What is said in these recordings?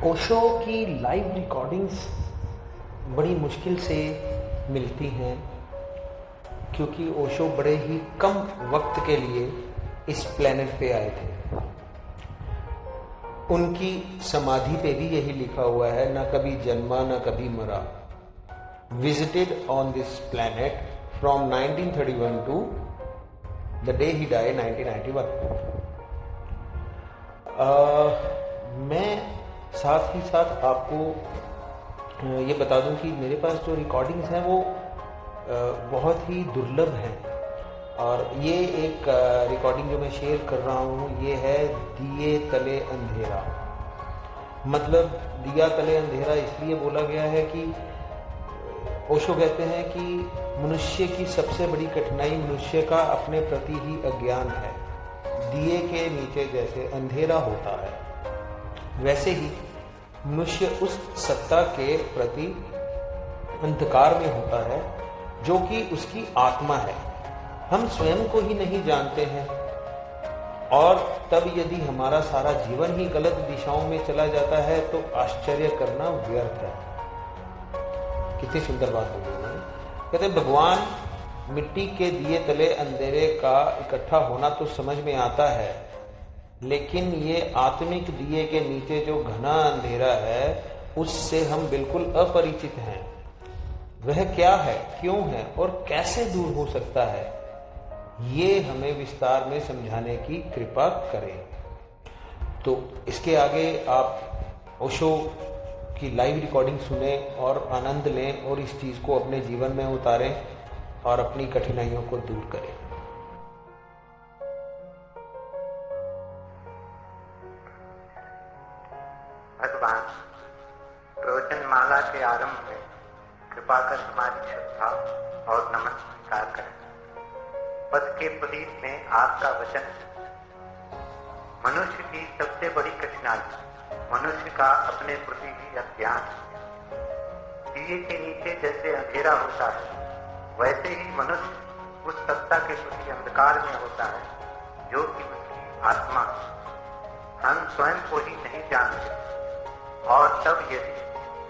ओशो की live recordings बड़ी मुश्किल से मिलती हैं क्योंकि ओशो बड़े ही कम वक्त के लिए इस प्लेनेट पे आए थे। उनकी समाधि पे भी यही लिखा हुआ है, ना कभी जन्मा ना कभी मरा। Visited on this planet from 1931 to the day he died 1991। मैं साथ ही साथ आपको ये बता दूं कि मेरे पास जो रिकॉर्डिंग्स हैं वो बहुत ही दुर्लभ हैं। और ये एक रिकॉर्डिंग जो मैं शेयर कर रहा हूँ ये है दिए तले अंधेरा। मतलब दिया तले अंधेरा इसलिए बोला गया है कि ओशो कहते हैं कि मनुष्य की सबसे बड़ी कठिनाई मनुष्य का अपने प्रति ही अज्ञान है। दिए के नीचे जैसे अंधेरा होता है वैसे ही मनुष्य उस सत्ता के प्रति अंधकार में होता है जो कि उसकी आत्मा है। हम स्वयं को ही नहीं जानते हैं और तब यदि हमारा सारा जीवन ही गलत दिशाओं में चला जाता है तो आश्चर्य करना व्यर्थ है। कितनी सुंदर बात बोली उन्होंने। कहते भगवान मिट्टी के दिए तले अंधेरे का इकट्ठा होना तो समझ में आता है, लेकिन ये आत्मिक दिए के नीचे जो घना अंधेरा है उससे हम बिल्कुल अपरिचित हैं। वह क्या है, क्यों है और कैसे दूर हो सकता है, ये हमें विस्तार में समझाने की कृपा करें। तो इसके आगे आप ओशो की लाइव रिकॉर्डिंग सुने और आनंद लें और इस चीज को अपने जीवन में उतारें और अपनी कठिनाइयों को दूर करें। भगवान प्रवचन माला के आरंभ में कृपा कर हमारी श्रद्धा और नमन स्वीकार करें। पद के प्रदीप में आपका वचन, मनुष्य की सबसे बड़ी कठिनाई मनुष्य का अपने प्रति ही अज्ञान। दिए के नीचे जैसे अंधेरा होता है वैसे ही मनुष्य उस सत्ता के प्रति अंधकार में होता है जो कि उसकी आत्मा। हम स्वयं को ही नहीं जानते और तब यदि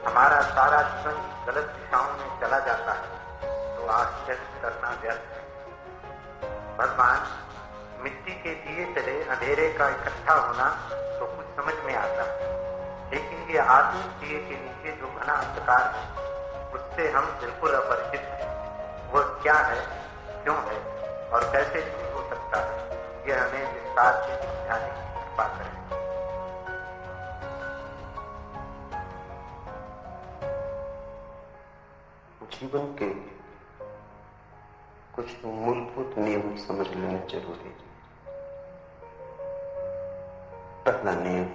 हमारा सारा जीवन गलत दिशाओं में चला जाता है तो आश्चर्य करना व्यर्थ है। भगवान मिट्टी के दिए तले अंधेरे का इकट्ठा होना तो कुछ समझ में आता है, लेकिन ये आत्मिक दिए के नीचे जो घना अंधकार है उससे हम बिल्कुल अपरिचित हैं। वह क्या है, क्यों है और कैसे दूर हो सकता है, यह हमें विस्तार से समझाने की कृपा करें। जीवन के कुछ मूलभूत नियम समझ लेने जरूरी है। पहला नियम,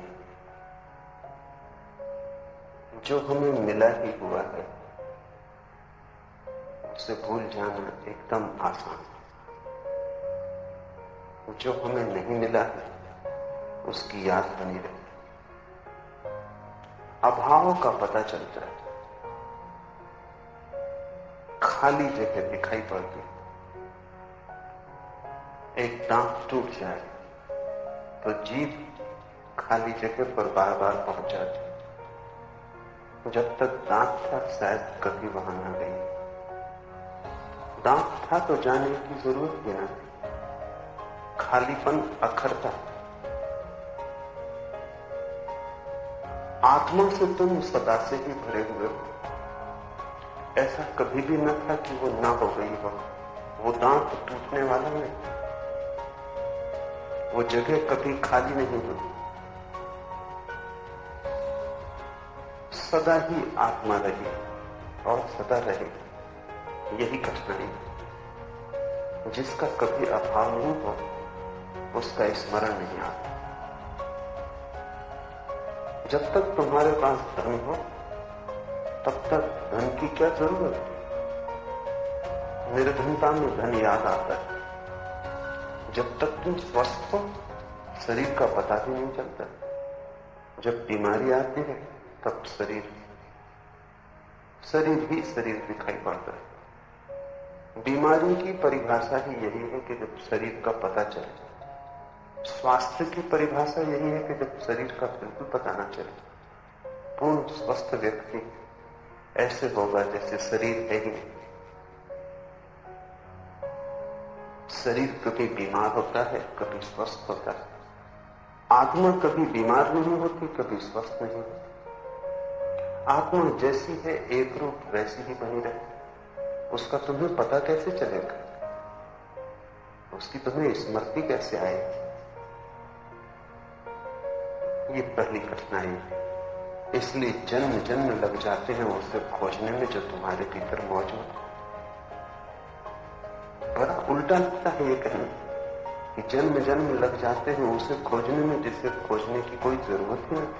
जो हमें मिला ही हुआ है उसे भूल जाना एकदम आसान है। जो हमें नहीं मिला है उसकी याद बनी रहे। अभाव का पता चलता है, खाली जगह दिखाई पड़ती। एक दांत टूट जाए तो जीभ खाली जगह पर बार बार पहुंच जाती। जब तक दांत था शायद कभी वहां न गई। दांत था तो जाने की जरूरत ही न थी। खालीपन अखरता। आत्मा से तुम सदा से ही भरे हुए हो। ऐसा कभी भी न था कि वो ना हो गई हो। वो दांत टूटने वाला नहीं, वो जगह कभी खाली नहीं हुई। सदा ही आत्मा रही और सदा रही। यही कठिनाई है। जिसका कभी अभाव नहीं हो उसका स्मरण नहीं आता। जब तक तुम्हारे पास धन हो तब तक धन की क्या जरूरत है। निर्धनता में धन याद आता है। जब तक तुम स्वस्थ हो शरीर का पता भी नहीं चलता। जब बीमारी आती है तब शरीर ही शरीर दिखाई पड़ता है। बीमारी की परिभाषा ही यही है कि जब शरीर का पता चले। स्वास्थ्य की परिभाषा यही है कि जब शरीर का बिल्कुल पता ना चले। पूर्ण स्वस्थ व्यक्ति ऐसे होगा जैसे शरीर है ही नहीं। शरीर कभी बीमार होता है, कभी स्वस्थ होता है। आत्मा कभी बीमार नहीं होती, कभी स्वस्थ नहीं होती। आत्मा जैसी है एक रूप वैसी ही बनी रहे। उसका तुम्हें पता कैसे चलेगा? उसकी तुम्हें स्मृति कैसे आएगी? ये पहली कठिनाई है। इसलिए जन्म जन्म लग जाते हैं उसे खोजने में जो तुम्हारे भीतर मौजूद है। बड़ा उल्टा लगता है ये कहना कि जन्म जन्म लग जाते हैं उसे खोजने में, जिसे खोजने की कोई जरूरत ही नहीं,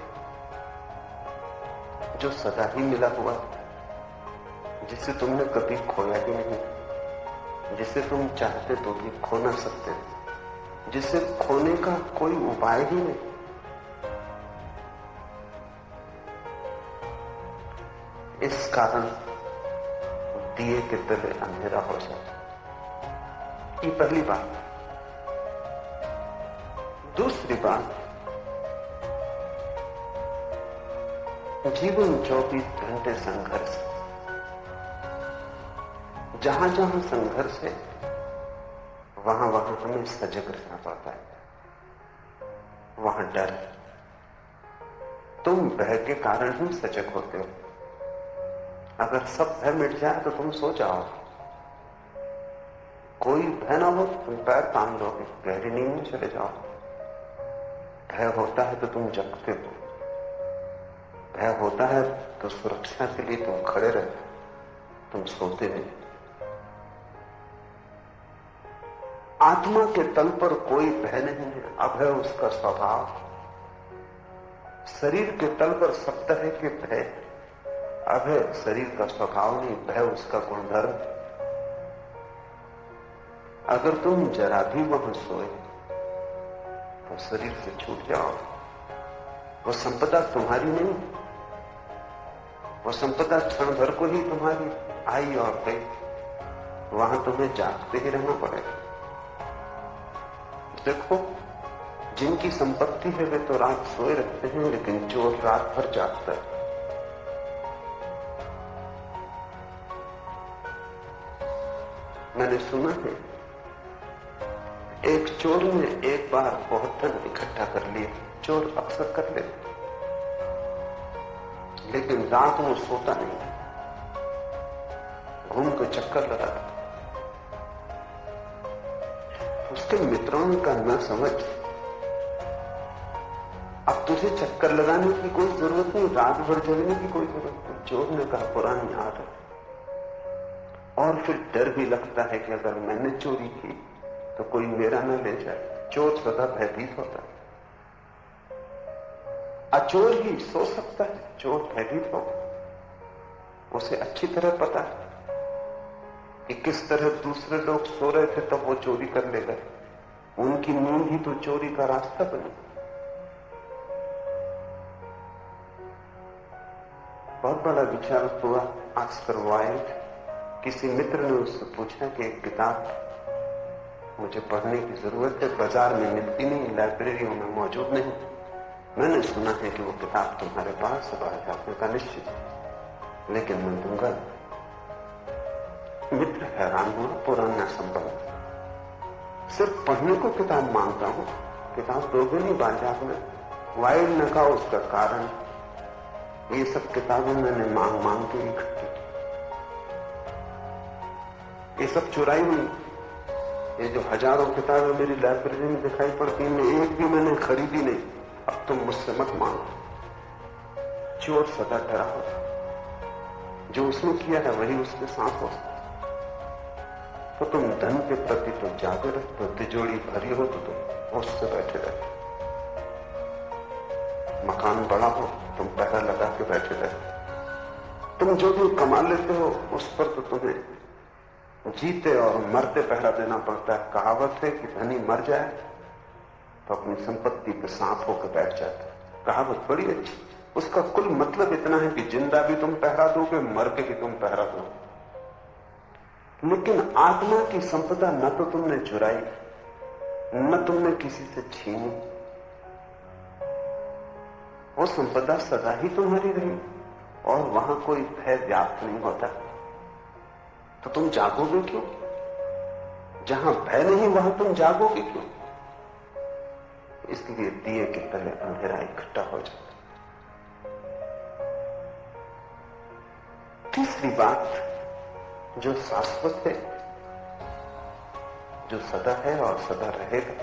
जो सदा ही मिला हुआ, जिसे तुमने कभी खोया ही नहीं, जिसे तुम चाहते तो भी खो ना सकते, जिसे खोने का कोई उपाय ही नहीं। इस कारण दिए के तले अंधेरा हो जाता। ये पहली बात। दूसरी बात, जीवन 24 घंटे संघर्ष। जहां जहां संघर्ष है वहां वहां हमें सजग रहना पड़ता है। वहां डर है। तुम भय के कारण ही सजग होते हो। अगर सब भय मिट जाए तो तुम सो जाओ। कोई भय ना हो तुम पैर तान लोगे, गहरी नींद में चले जाओ। भय होता है तो तुम जगते हो। भय होता है तो सुरक्षा के लिए तुम खड़े रहते, तुम सोते नहीं। आत्मा के तल पर कोई भय नहीं है, अभय उसका स्वभाव। शरीर के तल पर सब तरह के भय, अभय शरीर का स्वभाव नहीं, भय उसका गुणधर्म। अगर तुम जरा भी वहां सोए तो शरीर से छूट जाओ। वो संपदा तुम्हारी नहीं, वो संपदा क्षण भर को ही तुम्हारी आई और गई। वहां तुम्हें जागते ही रहना पड़ेगा। देखो, जिनकी संपत्ति है वे तो रात सोए रहते हैं, लेकिन चोर रात भर जागता है। मैंने सुना है एक चोर ने एक बार बहुत धन इकट्ठा कर लिया। चोर अक्सर कर लेते, लेकिन रात में सोता नहीं, घूम के चक्कर लगाता। उसके मित्रों का न समझ, अब तुझे चक्कर लगाने की कोई जरूरत नहीं, रात भर जगने की कोई जरूरत नहीं। चोर ने कहा पुरानी आदत। और फिर डर भी लगता है कि अगर मैंने चोरी की तो कोई मेरा न ले जाए। चोर सदा भयभीत होता है। अचोर ही सो सकता है, चोर भयभीत होगा। उसे अच्छी तरह पता है कि किस तरह दूसरे लोग सो रहे थे तब वो चोरी कर ले गए। उनकी नींद ही तो चोरी का रास्ता बनी। बहुत बड़ा विचार हुआ ऑस्कर वाइल्ड। किसी मित्र ने उससे पूछा कि एक किताब मुझे पढ़ने की जरूरत है, बाजार में मिलती नहीं, लाइब्रेरियों में मौजूद नहीं। मैंने सुना है कि वो किताब तुम्हारे पास है, बाहर जाने का निश्चित है, लेकिन मैं दूंगा। मित्र हैरान हुआ, पुराना संबंध, सिर्फ पढ़ने को किताब मांगता हूं, किताब दोगे नहीं बाजार में? वाइल्ड ने कहा उसका कारण, ये सब किताबें मैंने मांग मांग के इकट्ठी की, ये सब चुराई हुई। ये जो हजारों किताबें मेरी लाइब्रेरी में दिखाई पड़ती हैं, एक भी मैंने खरीदी नहीं। अब तुम मुझसे मत मांगो। चोर सदा डरा होता, जो उसने किया है वही उसके साथ हो। तो तुम धन के प्रति तो जागे रहते हो, तिजोरी भरी हो तो तुम उससे बैठे रहते। मकान बड़ा हो तुम पहरा लगा के बैठे रहते। तुम जो भी कमा लेते हो उस पर तो तुम्हें जीते और मरते पहरा देना पड़ता है। कहावत है कि धनी मर जाए तो अपनी संपत्ति पे सांप होकर बैठ जाता है। कहावत बड़ी अच्छी। उसका कुल मतलब इतना है कि जिंदा भी तुम पहरा दोगे, मर के भी तुम पहरा दोगे। लेकिन आत्मा की संपदा न तो तुमने चुराई, न तुमने किसी से छीनी। वो संपदा सदा ही तुम्हारी रही और वहां कोई भय व्याप्त नहीं होता, तो तुम जागोगे क्यों? जहां भय नहीं वहां तुम जागोगे क्यों? इसलिए दिए के तले अंधेरा इकट्ठा हो जाता। तीसरी बात जो शाश्वत है, जो सदा है और सदा रहेगा,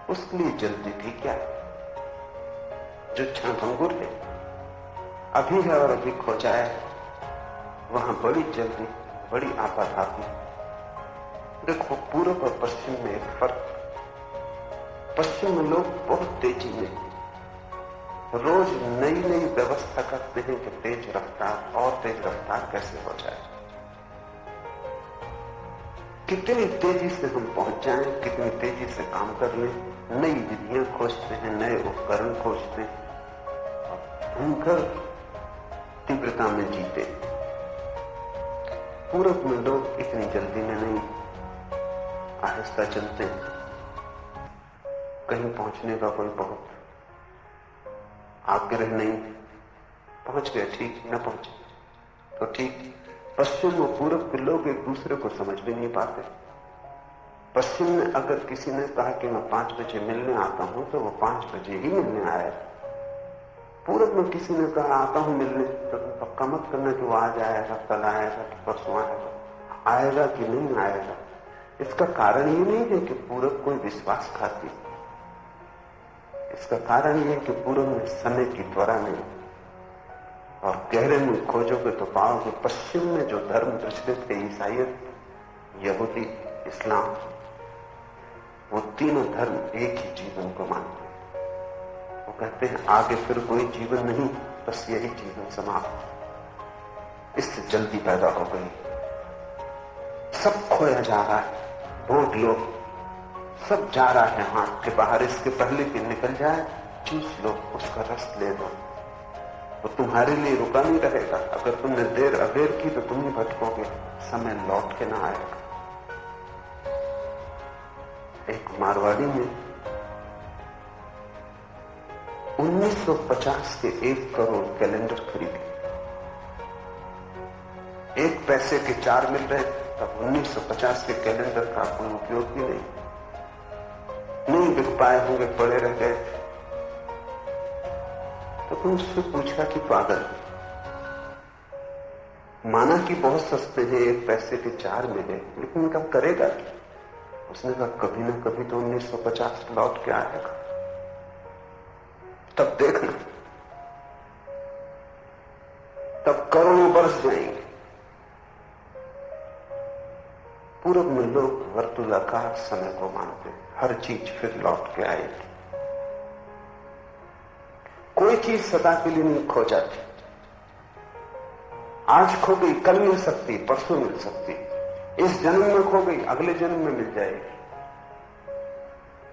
उसके लिए जल्दी भी क्या है? जो क्षणभंगुर है, अभी है और अभी खो जाए, वहां बड़ी जल्दी, बड़ी आपाधापी। देखो, पूर्व और पश्चिम में एक फर्क। पश्चिम में लोग बहुत तेजी में रोज नई नई व्यवस्था करते हैं कि तेज रफ्तार और तेज रफ्तार कैसे हो जाए, कितनी तेजी से हम पहुंच जाएं, कितनी तेजी से काम कर लें। नई विधियां खोजते हैं, नए उपकरण खोजते हैं, भयंकर तीव्रता में जीते। पूरब में लोग इतनी जल्दी में नहीं, आहिस्ता चलते हैं। कहीं पहुंचने का कोई बहुत आग्रह नहीं, पहुंच गए ठीक, न पहुंचे तो ठीक। पश्चिम और पूरब के लोग एक दूसरे को समझ भी नहीं पाते। पश्चिम में अगर किसी ने कहा कि मैं 5 बजे मिलने आता हूं, तो वो 5 बजे ही मिलने आया। पूरब में किसी ने कहा आता हूं मिलने, तो पक्का मत करना कि वो आज आएगा, कल आएगा कि परसों आएगा, आएगा कि नहीं आएगा। इसका कारण ये नहीं है कि पूरब कोई विश्वासघाती, इसका कारण यह है कि पूरब में समय की त्वरा नहीं। और गहरे में खोजोगे तो पाओगे पश्चिम में जो धर्म प्रचलित है, ईसाइयत, यहूदी, इस्लाम, वो तीनों धर्म एक ही जीवन को मानते हैं। वो कहते हैं आगे फिर कोई जीवन नहीं, बस यही जीवन समाप्त। इससे जल्दी पैदा हो गई, सब खोया जा रहा है। वोट लो, सब जा रहा है हाथ के बाहर, इसके पहले कि निकल जाए, चूस लो, उसका रस ले लो। वो तुम्हारे लिए रुका नहीं रहेगा। अगर तुमने देर अबेर की तो तुम ही भटकोगे, समय लौट के ना आएगा। एक मारवाड़ी ने 1950 के 1 करोड़ कैलेंडर खरीदे। 1 पैसे के 4 मिल रहे, तब 1950 के कैलेंडर का कोई उपयोग भी नहीं बिक पाए होंगे, पड़े रह गए। तो तुम उससे पूछा कि पागल, माना कि बहुत सस्ते हैं, 1 पैसे के 4 मिले, लेकिन कब करेगा? उसने कहा कभी ना कभी तो 1950 लौट के आएगा, तब देखना, तब करोड़ों वर्ष जाएंगे। पूरब में लोग वर्तुलाकार समय को मानते हैं, हर चीज फिर लौट के आएगी। कोई चीज सदा के लिए नहीं खो जाती। आज खो गई, कल मिल सकती, परसों मिल सकती। इस जन्म में खो गई, अगले जन्म में मिल जाएगी।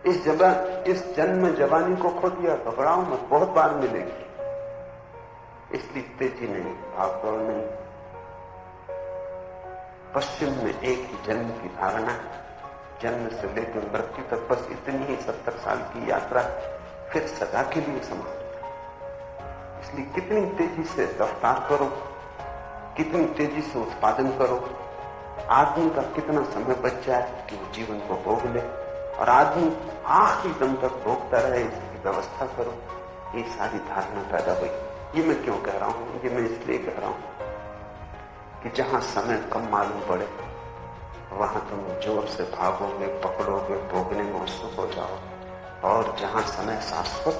इस जन्म में जवानी को खो दिया, घबराओ मत, बहुत बार मिलेगी। इसलिए तेजी नहीं, भागदौड़ नहीं। पश्चिम में एक ही जन्म की धारणा है, जन्म से लेकर मृत्यु तक बस इतनी ही 70 साल की यात्रा, फिर सदा के लिए समाप्त। इसलिए कितनी तेजी से रफ्तार करो, कितनी तेजी से उत्पादन करो, आदमी का कितना समय बच जाए कि वो जीवन को भोग ले, और आदमी आखिरी दम तक भोगता रहे, इसकी व्यवस्था करो। ये सारी धारणा पैदा हुई। ये मैं क्यों कह रहा हूं? ये मैं इसलिए कह रहा हूं कि जहां समय कम मालूम पड़े, वहां तुम जोर से भागोगे, पकड़ोगे, भोगने में उत्सुक हो जाओ। और जहां समय शाश्वत,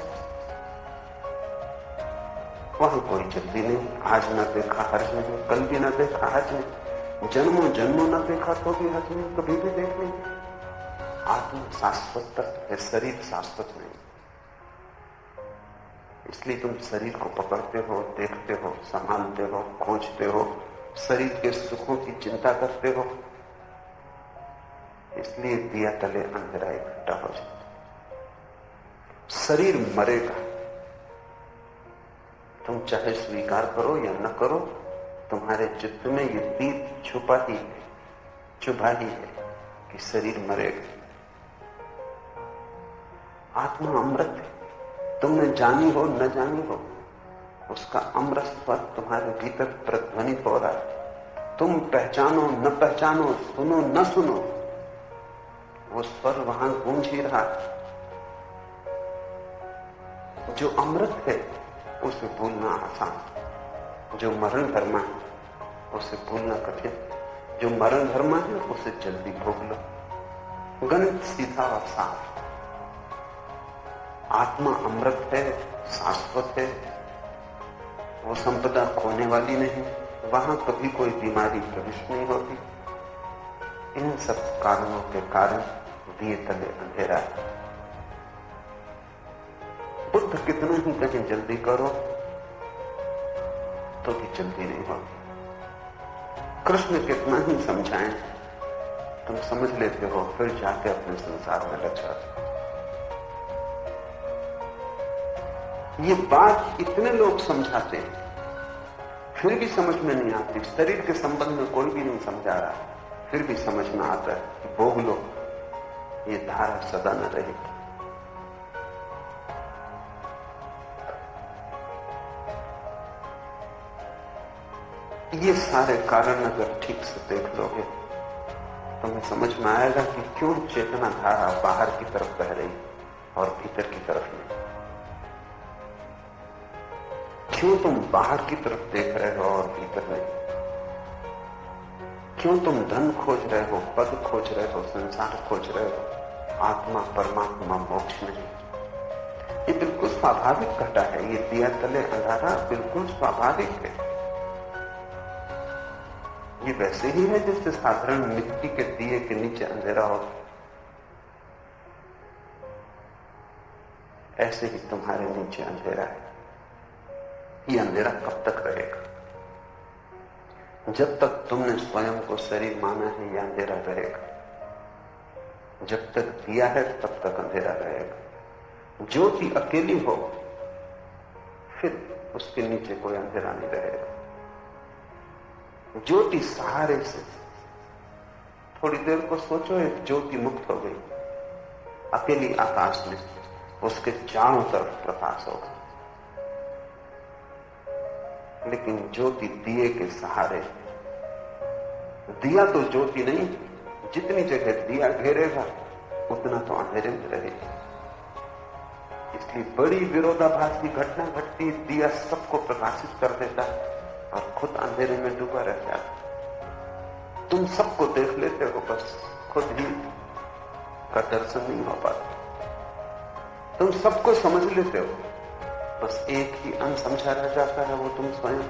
वहां कोई जल्दी नहीं। आज न देखा हर्ज नहीं, कल भी न देखा हर्ज नहीं, जन्मों जन्मों न देखा तो भी हर्ज नहीं, कभी भी देख नहीं। आत्मा शाश्वत तत्व है, शरीर शाश्वत नहीं। इसलिए तुम शरीर को पकड़ते हो, देखते हो, संभालते हो, खोजते हो, शरीर के सुखों की चिंता करते हो। इसलिए दिया तले अंधेरा इकट्ठा हो जाता। शरीर मरेगा, तुम चाहे स्वीकार करो या न करो, तुम्हारे चित्त में ये दीप छुपा ही है कि शरीर मरेगा। आत्मा अमृत है, तुमने जानी हो न जानी हो, उसका अमृत स्वर तुम्हारे भीतर प्रतिध्वनित हो रहा है। तुम पहचानो न पहचानो, सुनो न सुनो, वो स्वर वहां गूंज ही रहा है। जो अमृत है उसे भूलना आसान, जो मरण धर्मा है उसे भूलना कठिन। जो मरण धर्मा है उसे जल्दी भोग लो। गणित सीधा और साफ। आत्मा अमृत है, शाश्वत है, वो संपदा खोने वाली नहीं, वहां कभी कोई बीमारी प्रविष्ट नहीं होती। इन सब कारणों के कारण दिए तले अंधेरा है। बुद्ध कितना ही कहें जल्दी करो तो भी जल्दी नहीं होती। कृष्ण कितना ही समझाएं, तुम समझ लेते हो, फिर जाके अपने संसार में लग जाते। ये बात इतने लोग समझाते हैं, फिर भी समझ में नहीं आती। शरीर के संबंध में कोई भी नहीं समझा रहा, फिर भी समझ में आता है कि भोग लो, ये धारा सदा न रहेगी। ये सारे कारण अगर ठीक से देख लोगे तो हमें समझ में आएगा कि क्यों चेतना धारा बाहर की तरफ बह रही और भीतर की तरफ नहीं। क्यों तुम बाहर की तरफ देख रहे हो और भीतर नहीं? क्यों तुम धन खोज रहे हो, पद खोज रहे हो, संसार खोज रहे हो, आत्मा परमात्मा मोक्ष नहीं? ये बिल्कुल स्वाभाविक घटा है। ये दिया तले अंधारा बिल्कुल स्वाभाविक है। ये वैसे ही है जैसे साधारण मिट्टी के दिए के नीचे अंधेरा हो। ऐसे ही तुम्हारे नीचे अंधेरा है। ये अंधेरा कब तक रहेगा? जब तक तुमने स्वयं को शरीर माना है, यह अंधेरा रहेगा। जब तक दिया है तब तक अंधेरा रहेगा। ज्योति अकेली हो फिर उसके नीचे कोई अंधेरा नहीं रहेगा। ज्योति सहारे से, थोड़ी देर को सोचो, एक ज्योति मुक्त हो गई अकेली आकाश में, उसके चारों तरफ प्रकाश होगा। लेकिन ज्योति दिए के सहारे, दिया तो ज्योति नहीं, जितनी जगह दिया घेरेगा उतना तो अंधेरे में रहेगा। इसलिए बड़ी विरोधाभासी घटना घटती, दिया सबको प्रकाशित कर देता है और खुद अंधेरे में डूबा रह जाता। तुम सबको देख लेते हो, बस खुद ही का दर्शन नहीं हो पाता। तुम सबको समझ लेते हो, बस एक ही अनसमझा रह जाता है, वो तुम स्वयं।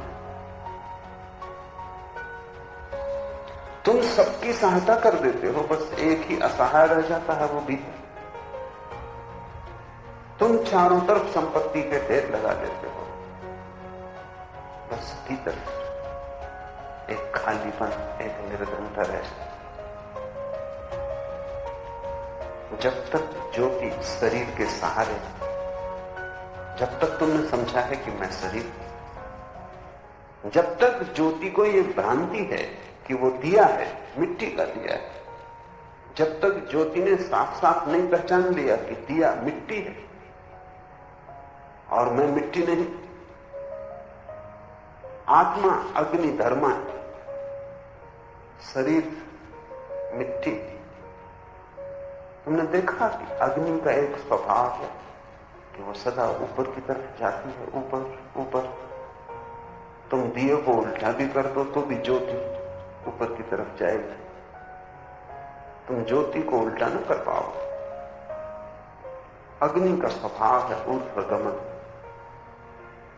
तुम सबकी सहायता कर देते हो, बस एक ही असहाय रह जाता है, वो भीतर। तुम चारों तरफ संपत्ति के ढेर लगा देते हो, बस भीतर एक खालीपन, एक निर्धनता है। जब तक ज्योति शरीर के सहारे, जब तक तुमने समझा है कि मैं शरीर, जब तक ज्योति को यह भ्रांति है कि वो दिया है, मिट्टी का दिया है, जब तक ज्योति ने साफ साफ नहीं पहचान लिया कि दिया मिट्टी है और मैं मिट्टी नहीं, आत्मा अग्नि धर्मा है, शरीर मिट्टी। तुमने देखा कि अग्नि का एक स्वभाव है कि वो सदा ऊपर की तरफ जाती है, ऊपर ऊपर। तुम दिए को उल्टा भी कर दो तो भी ज्योति ऊपर की तरफ जाएगी। तुम ज्योति को उल्टा न कर पाओ। अग्नि का स्वभाव है ऊर्ध्वगमन।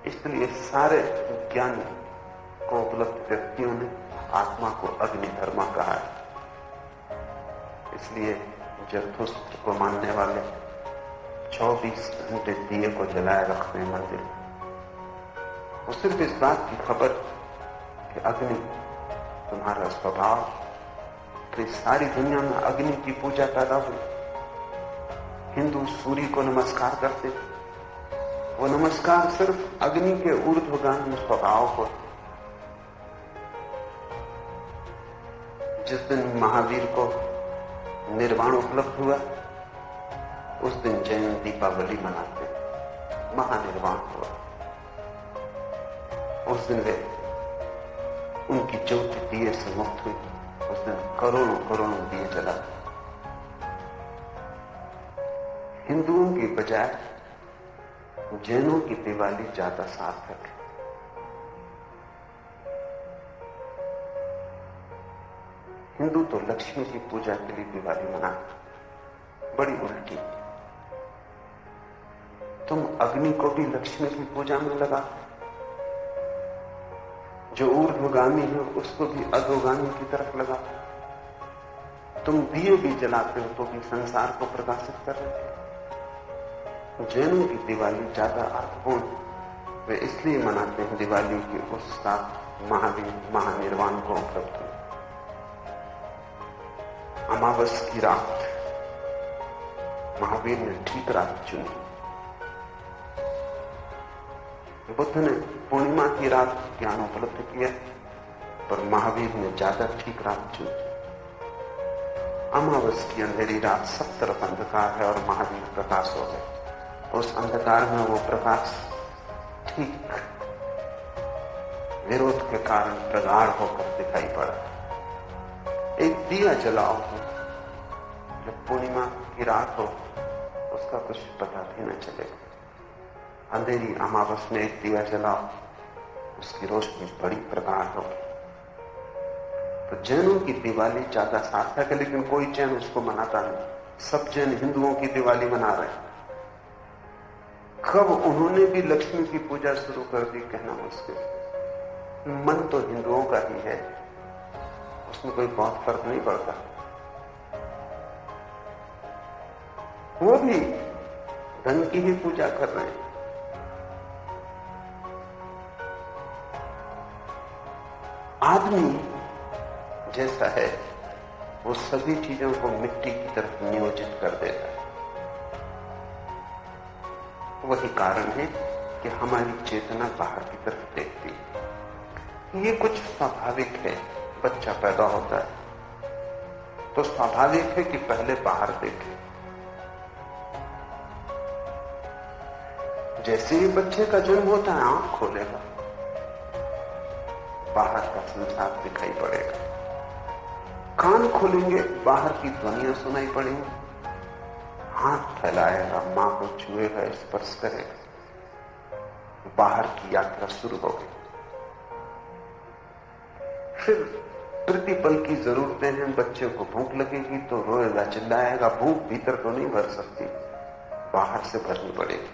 इसलिए सारे ज्ञानी को उपलब्ध व्यक्तियों ने आत्मा को अग्नि धर्मा कहा है। इसलिए जरथुस्त्र को मानने वाले 24 घंटे दिए को जलाए रखते हैं मंदिर में। वो सिर्फ इस बात की खबर कि अग्नि तुम्हारा स्वभाव, तो इस सारी दुनिया में अग्नि की पूजा पैदा हुई। हिंदू सूर्य को नमस्कार करते, वो नमस्कार सिर्फ अग्नि के ऊर्ध्वगामी स्वभाव को। जिस दिन महावीर को निर्वाण उपलब्ध हुआ, उस दिन जैन दीपावली मनाते। महानिर्वाण हुआ। उस दिन वे उनकी ज्योति दिए से मुक्त हुई। उस दिन करोड़ों करोड़ों दिए जला। हिंदुओं की बजाय जैनों की दिवाली ज्यादा सार्थक है। हिंदू तो लक्ष्मी की पूजा के लिए दिवाली मनाते, बड़ी उल्टी। तुम अग्नि को भी लक्ष्मी की पूजा में लगाते, जो ऊर्ध्वगामी है उसको भी अधोगामी की तरफ लगाते। तुम दिए भी जलाते हो तो भी संसार को प्रकाशित कर रहे हो। जैनों की दिवाली ज्यादा अर्थपूर्ण। वे इसलिए मनाते हैं दिवाली की उस रात महावीर महानिर्वाण को उपलब्ध हुए। अमावस की रात महावीर ने ठीक रात चुनी। बुद्ध ने पूर्णिमा की रात ज्ञान उपलब्ध किया, पर महावीर ने ज्यादा ठीक रात चुनी। अमावस की अंधेरी रात सब तरफ अंधकार है और महावीर प्रकाश हो गए। उस अंधकार में वो प्रकाश ठीक विरोध के कारण प्रगाढ़ होकर दिखाई पड़ा। एक दिया जलाओ, जब पूर्णिमा की रात हो उसका कुछ पता भी न चलेगा। अंधेरी अमावस में एक दिया जलाओ, उसकी रोशनी बड़ी प्रगाढ़ होगी। तो जैनों की दिवाली ज्यादा सार्थक है, लेकिन कोई जैन उसको मनाता नहीं। सब जैन हिंदुओं की दिवाली मना रहे हैं। कब उन्होंने भी लक्ष्मी की पूजा शुरू कर दी कहना मुश्किल। मन तो हिंदुओं का ही है, उसमें कोई बहुत फर्क नहीं पड़ता। वो भी धन की ही पूजा कर रहे हैं। आदमी जैसा है वो सभी चीजों को मिट्टी की तरफ नियोजित कर देता है। वही कारण है कि हमारी चेतना बाहर की तरफ देखती है। ये कुछ स्वाभाविक है। बच्चा पैदा होता है तो स्वाभाविक है कि पहले बाहर देखे। जैसे ही बच्चे का जन्म होता है आंख खोलेगा, बाहर का संसार दिखाई पड़ेगा। कान खोलेंगे, बाहर की ध्वनियां सुनाई पड़ेंगी। हाथ फैलाएगा, मां को छुएगा, स्पर्श करेगा, बाहर की यात्रा शुरू हो गई। फिर प्रतिपल की जरूरतें हैं। बच्चे को भूख लगेगी तो रोएगा, चिल्लाएगा। भूख भीतर तो नहीं भर सकती, बाहर से भरनी पड़ेगी।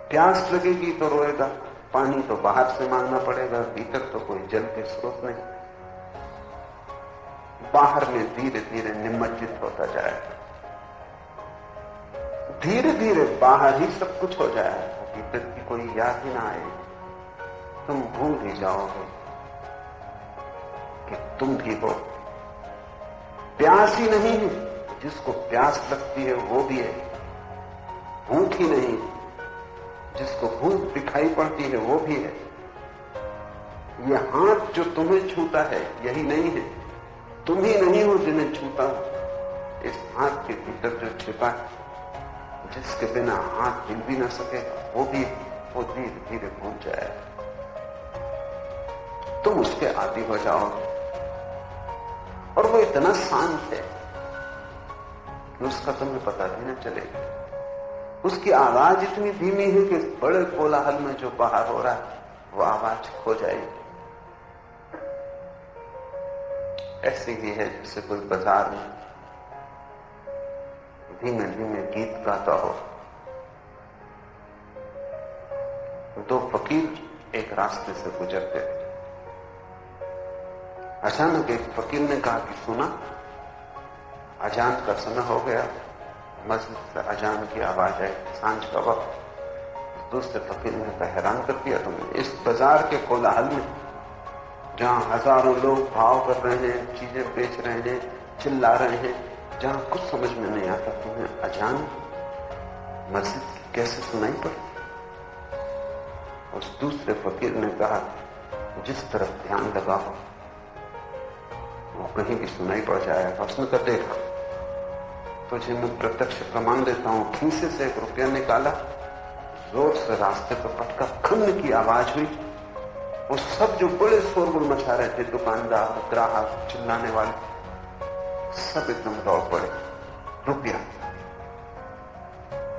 प्यास लगेगी तो रोएगा, पानी तो बाहर से मांगना पड़ेगा, भीतर तो कोई जल के स्रोत नहीं। बाहर में धीरे धीरे निमज्जित होता जाएगा। धीरे धीरे बाहर ही सब कुछ हो जाएगा, भीतर की कोई याद ही ना आए। तुम भूल ही जाओगे कि तुम भी हो। प्यास ही नहीं है, जिसको प्यास लगती है वो भी है। भूख ही नहीं, जिसको भूख दिखाई पड़ती है वो भी है। यह हाथ जो तुम्हें छूता है यही नहीं है, तुम ही नहीं हो जिन्हें छूता हो। इस हाथ के भीतर जो छिपा है, जिसके बिना हाथ हिल भी ना सकेगा, वो धीरे धीरे भूल जाएगा। तुम उसके आदी हो जाओगे और वो इतना शांत है कि उसका तुम्हें पता भी न चलेगा। उसकी आवाज इतनी धीमी है कि बड़े कोलाहल में जो बाहर हो रहा है वो आवाज खो जाएगी। ऐसे ही है जैसे कोई बाजार में धीमे धीमे गीत गाता हो। दो फकीर एक रास्ते से गुजरते थे। अचानक एक फकीर ने कहा कि सुना, अजान का समय हो गया, मस्जिद से अजान की आवाज है, सांझ का वक्त। दूसरे फकीर ने कहा, हैरान कर दिया तुमने। इस बाजार के कोलाहल में जहां हजारों लोग भाव कर रहे हैं, चीजें बेच रहे हैं, चिल्ला रहे हैं, जहां कुछ समझ में नहीं आता, तुम्हें अजान मस्जिद की कैसे सुनाई पड़ी? उस दूसरे फकीर ने कहा, जिस तरफ ध्यान लगा हो वो कहीं भी सुनाई पड़ जाएगा। उसने कहा, देख तुझे मैं प्रत्यक्ष प्रमाण देता हूं। खीसे से 1 रुपया निकाला, जोर से रास्ते पर पटका, खन्न की आवाज हुई। वो सब जो बड़े शोरगुल मचा रहे थे, दुकानदार, ग्राहक, चिल्लाने वाले, सब एकदम दौड़ पड़े। रुपया,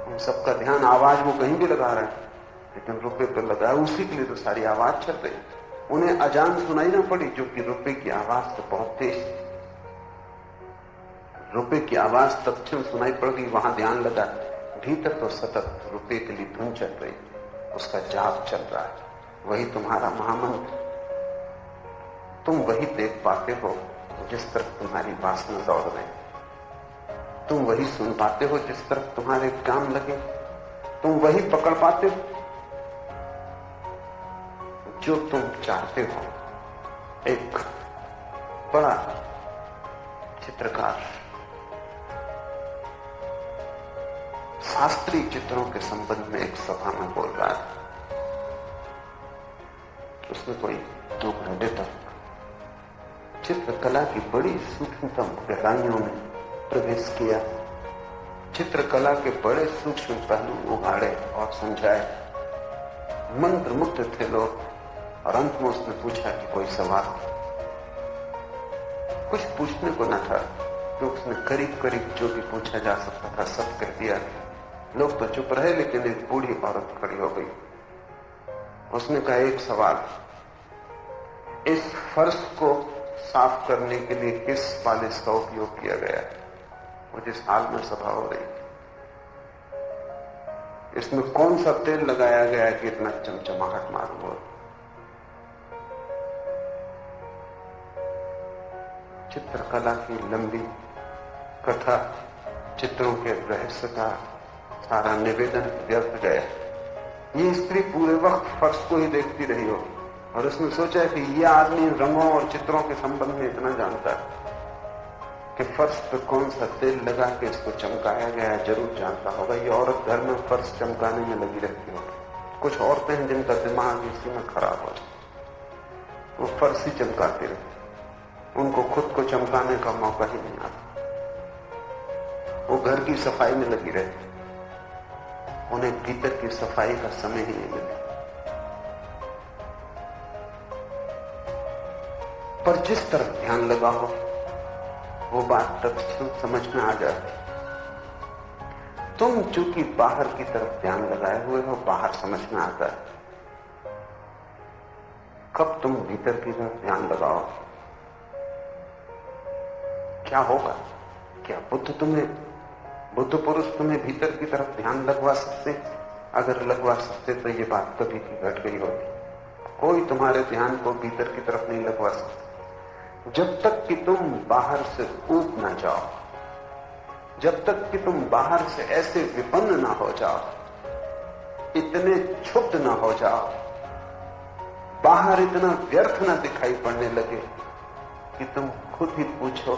उन सबका ध्यान, आवाज वो कहीं भी लगा रहे हैं, लेकिन रुपये पर लगा है, उसी के लिए तो सारी आवाज चल रही। उन्हें अजान सुनाई ना पड़ी, जो कि रुपये की आवाज तो बहुत तेज थी। रुपये की आवाज तत्क्षण सुनाई पड़ गई, वहां ध्यान लगा। भीतर तो सतत रुपये के लिए धुन चल रही, उसका जाप चल रहा है, वही तुम्हारा महामंत्र। तुम वही देख पाते हो जिस तरफ तुम्हारी वासना दौड़ रही, तुम वही सुन पाते हो जिस तरफ तुम्हारे काम लगे, तुम वही पकड़ पाते हो जो तुम चाहते हो। एक बड़ा चित्रकार शास्त्रीय चित्रों के संबंध में एक सभा में बोल रहा है। उसने कोई 2 घंटे तक चित्रकला की बड़ी सूक्ष्मतम गहराइयों में प्रवेश किया, चित्रकला के बड़े सूक्ष्म पहलू उगाड़े और समझाए। मंत्र मुग्ध थे लोग। और अंत में उसने पूछा कि कोई सवाल। कुछ पूछने को न था, तो उसने करीब करीब जो भी पूछा जा सकता था सब कह दिया। लोग तो चुप रहे, लेकिन एक बूढ़ी औरत खड़ी हो गई। उसने कहा, एक सवाल, इस फर्श को साफ करने के लिए किस पालिश का उपयोग किया गया है? वो जिस हाल में सभा हो रही, इसमें कौन सा तेल लगाया गया है कि इतना चमचमाहट मालूम हो? चित्रकला की लंबी कथा, चित्रों के रहस्य का सारा निवेदन व्यर्थ गया। ये स्त्री पूरे वक्त फर्श को ही देखती रही हो, और उसने सोचा कि यह आदमी रंगों और चित्रों के संबंध में इतना जानता है कि फर्श पर कौन सा तेल लगा के इसको चमकाया गया है, जरूर जानता होगा। ये औरत घर में फर्श चमकाने में लगी रहती होगी। कुछ औरतें हैं जिनका दिमाग इसी में खराब हो जाए, वो फर्श ही चमकाती रहती, उनको खुद को चमकाने का मौका ही नहीं आता। वो घर की सफाई में लगी रहती, उन्हें भीतर की सफाई का समय ही नहीं मिलता। पर जिस तरफ ध्यान लगा हो, वो बात तत्क्षण समझ में आ जाती। तुम चूंकि बाहर की तरफ ध्यान लगाए हुए हो, बाहर समझ में आता है। कब तुम भीतर की तरफ ध्यान लगाओ, क्या होगा? क्या बुद्ध पुरुष तुम्हें भीतर की तरफ ध्यान लगवा सकते? अगर लगवा सकते तो ये बात कभी की घट गई होती। कोई तुम्हारे ध्यान को भीतर की तरफ नहीं लगवा सकता। जब तक कि तुम बाहर से ऊब ना जाओ, जब तक कि तुम बाहर से ऐसे विपन्न ना हो जाओ, इतने क्षुब्ध ना हो जाओ, बाहर इतना व्यर्थ ना दिखाई पड़ने लगे कि तुम खुद ही पूछो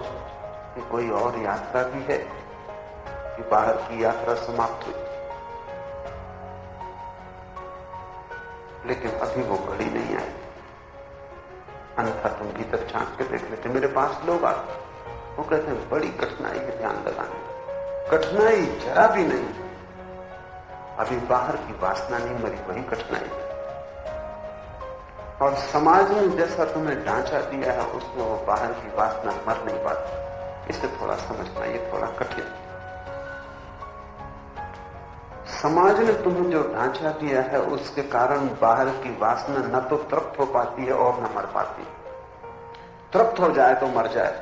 कि कोई और यात्रा भी है, कि बाहर की यात्रा समाप्त हुई। लेकिन अभी वो घड़ी नहीं आई, अन्यथा तुम भीतर झांक के देख लेते। मेरे पास लोग आते, वो कहते हैं बड़ी कठिनाई है ध्यान लगाने। कठिनाई जरा भी नहीं, अभी बाहर की वासना नहीं मरी, वही कठिनाई है। और समाज ने जैसा तुम्हें ढांचा दिया है, उसमें वो बाहर की वासना मर नहीं पाती। इसे थोड़ा समझना, ये थोड़ा कठिन। समाज ने तुम्हें जो ढांचा दिया है, उसके कारण बाहर की वासना न तो तृप्त हो पाती है और न मर पाती। तृप्त हो जाए तो मर जाए,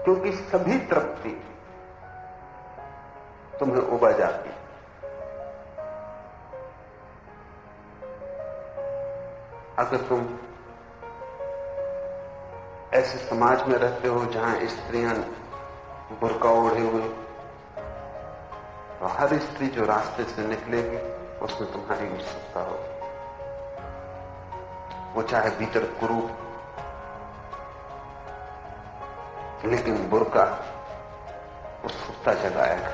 क्योंकि सभी तृप्ति तुम्हें उबा जाती। अगर तुम ऐसे समाज में रहते हो जहां स्त्रियां बुर्का ओढ़े हुए, तो हर स्त्री जो रास्ते से निकलेगी उसमें तुम्हारी उत्सुकता हो, वो चाहे भीतर कुरूप, लेकिन बुर्का उत्सुकता जगाएगा।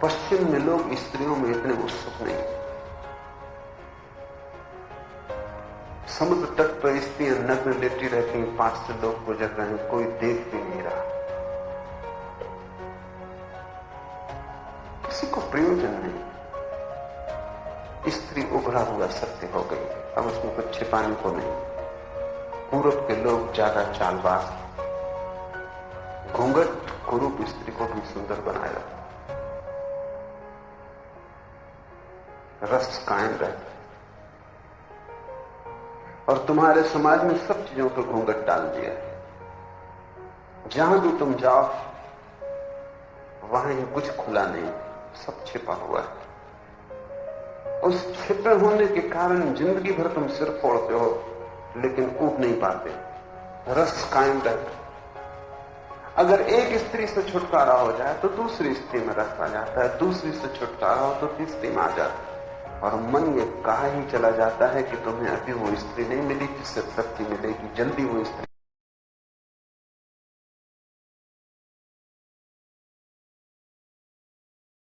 पश्चिम में लोग स्त्रियों में इतने उत्सुक नहीं। समुद्र तट पर स्त्रियां नग्न लेटी रहती हैं, पास से लोग गुजर रहे हैं, कोई देख भी नहीं रहा। प्रयोजन नहीं। स्त्री उभरा हुआ सत्य हो गई, अब उसमें कुछ छिपाने को नहीं। पूरब के लोग ज्यादा चालबाज, घूंघट कुरूप स्त्री को भी सुंदर बनाया, रस कायम रहता। और तुम्हारे समाज में सब चीजों पर घूंघट डाल दिया है। जहां भी तुम जाओ वहां कुछ खुला नहीं, सब छिपा हुआ है। उस छिपे होने के कारण जिंदगी भर तुम सिर फोड़ते हो लेकिन उठ नहीं पाते, रस कायम रहता। अगर एक स्त्री से छुटकारा हो जाए तो दूसरी स्त्री में रस आ जाता है, दूसरी से छुटकारा हो तो तीसरी में आ जाता है। और मन ये कहा ही चला जाता है कि तुम्हें अभी वो स्त्री नहीं मिली जिससे शक्ति मिलेगी, जल्दी वो स्त्री